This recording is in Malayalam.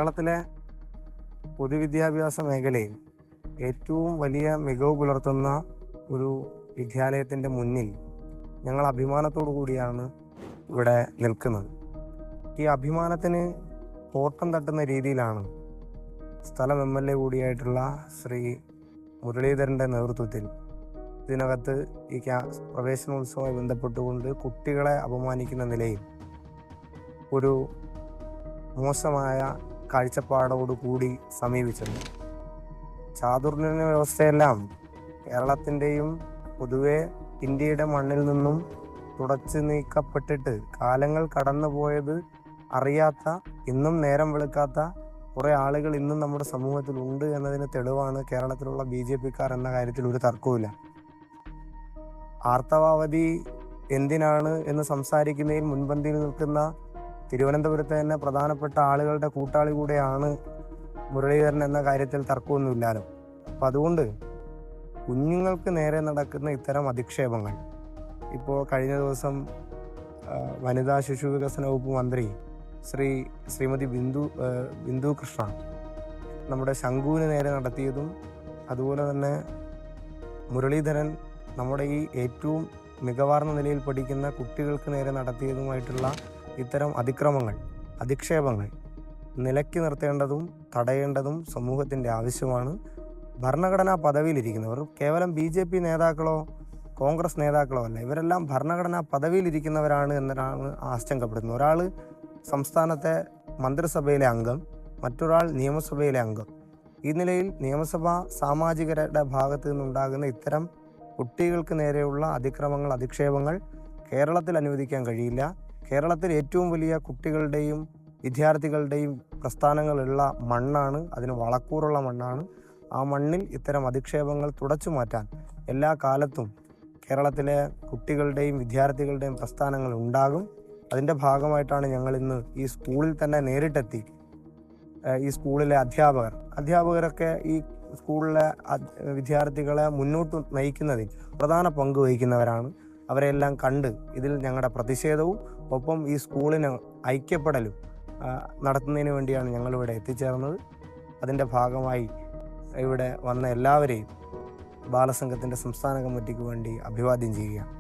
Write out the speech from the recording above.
കേരളത്തിലെ പൊതുവിദ്യാഭ്യാസ മേഖലയിൽ ഏറ്റവും വലിയ മികവ് പുലർത്തുന്ന ഒരു വിദ്യാലയത്തിൻ്റെ മുന്നിൽ ഞങ്ങൾ അഭിമാനത്തോടു കൂടിയാണ് ഇവിടെ നിൽക്കുന്നത്. ഈ അഭിമാനത്തിന് കോട്ടം തട്ടുന്ന രീതിയിലാണ് സ്ഥലം MLA കൂടിയായിട്ടുള്ള ശ്രീ മുരളീധരൻ്റെ നേതൃത്വത്തിൽ ഇതിനകത്ത് ഈ പ്രവേശനോത്സവവുമായി ബന്ധപ്പെട്ടുകൊണ്ട് കുട്ടികളെ അപമാനിക്കുന്ന നിലയിൽ ഒരു മോശമായ കാഴ്ചപ്പാടോടു കൂടി സമീപിച്ചത്. ചാതുർവർണ്ണ വ്യവസ്ഥയെല്ലാം കേരളത്തിൻ്റെയും പൊതുവെ ഇന്ത്യയുടെ മണ്ണിൽ നിന്നും തുടച്ചു നീക്കപ്പെട്ടിട്ട് കാലങ്ങൾ കടന്നുപോയത് അറിയാത്ത, ഇന്നും നേരം വെളുക്കാത്ത കുറേ ആളുകൾ ഇന്നും നമ്മുടെ സമൂഹത്തിലുണ്ട് എന്നതിന് തെളിവാണ് കേരളത്തിലുള്ള BJPക്കാർ എന്ന കാര്യത്തിൽ ഒരു തർക്കവുമില്ല. ആർത്തവാവധി എന്തിനാണ് എന്ന് സംസാരിക്കുന്നതിൽ മുൻപന്തിയിൽ നിൽക്കുന്ന തിരുവനന്തപുരത്തെ തന്നെ പ്രധാനപ്പെട്ട ആളുകളുടെ കൂട്ടാളി കൂടെയാണ് മുരളീധരൻ എന്ന കാര്യത്തിൽ തർക്കമൊന്നുമില്ലല്ലോ. അപ്പം അതുകൊണ്ട് കുഞ്ഞുങ്ങൾക്ക് നേരെ നടക്കുന്ന ഇത്തരം അധിക്ഷേപങ്ങൾ, ഇപ്പോൾ കഴിഞ്ഞ ദിവസം വനിതാ ശിശു വികസന വകുപ്പ് മന്ത്രി ശ്രീമതി ബിന്ദു കൃഷ്ണ നമ്മുടെ ശംഖുവിന് നേരെ നടത്തിയതും, അതുപോലെ തന്നെ മുരളീധരൻ നമ്മുടെ ഈ ഏറ്റവും മികവാർന്ന നിലയിൽ പഠിക്കുന്ന കുട്ടികൾക്ക് നേരെ നടത്തിയതുമായിട്ടുള്ള ഇത്തരം അധിക്ഷേപങ്ങൾ നിലയ്ക്ക് നിർത്തേണ്ടതും തടയേണ്ടതും സമൂഹത്തിൻ്റെ ആവശ്യമാണ്. ഭരണഘടനാ പദവിയിലിരിക്കുന്നവർ കേവലം BJP നേതാക്കളോ കോൺഗ്രസ് നേതാക്കളോ അല്ല, ഇവരെല്ലാം ഭരണഘടനാ പദവിയിലിരിക്കുന്നവരാണ് എന്നതാണ് ആശങ്കപ്പെടുന്നത്. ഒരാൾ സംസ്ഥാനത്തെ മന്ത്രിസഭയിലെ അംഗം, മറ്റൊരാൾ നിയമസഭയിലെ അംഗം. ഈ നിലയിൽ നിയമസഭാ സാമാജികരുടെ ഭാഗത്തു നിന്നുണ്ടാകുന്ന ഇത്തരം കുട്ടികൾക്ക് നേരെയുള്ള അധിക്ഷേപങ്ങൾ കേരളത്തിൽ അനുവദിക്കാൻ കഴിയില്ല. കേരളത്തിൽ ഏറ്റവും വലിയ കുട്ടികളുടെയും വിദ്യാർത്ഥികളുടെയും പ്രസ്ഥാനങ്ങളുള്ള മണ്ണാണ്, അതിന് വളക്കൂറുള്ള മണ്ണാണ്. ആ മണ്ണിൽ ഇത്തരം അധിക്ഷേപങ്ങൾ തുടച്ചു മാറ്റാൻ എല്ലാ കാലത്തും കേരളത്തിലെ കുട്ടികളുടെയും വിദ്യാർത്ഥികളുടെയും പ്രസ്ഥാനങ്ങൾ ഉണ്ടാകും. അതിൻ്റെ ഭാഗമായിട്ടാണ് ഞങ്ങൾ ഇന്ന് ഈ സ്കൂളിൽ തന്നെ നേരിട്ടെത്തി ഈ സ്കൂളിലെ അധ്യാപകരൊക്കെ ഈ സ്കൂളിലെ വിദ്യാർത്ഥികളെ മുന്നോട്ട് നയിക്കുന്നതിൽ പ്രധാന പങ്ക് വഹിക്കുന്നവരാണ്. അവരെല്ലാം കണ്ട് ഇതിൽ ഞങ്ങളുടെ പ്രതിഷേധവും ഒപ്പം ഈ സ്കൂളിന് ഐക്യപ്പെടലും നടത്തുന്നതിന് വേണ്ടിയാണ് ഞങ്ങളിവിടെ എത്തിച്ചേർന്നത്. അതിൻ്റെ ഭാഗമായി ഇവിടെ വന്ന എല്ലാവരെയും ബാലസംഘത്തിൻ്റെ സംസ്ഥാന കമ്മിറ്റിക്ക് വേണ്ടി അഭിവാദ്യം ചെയ്യുകയാണ്.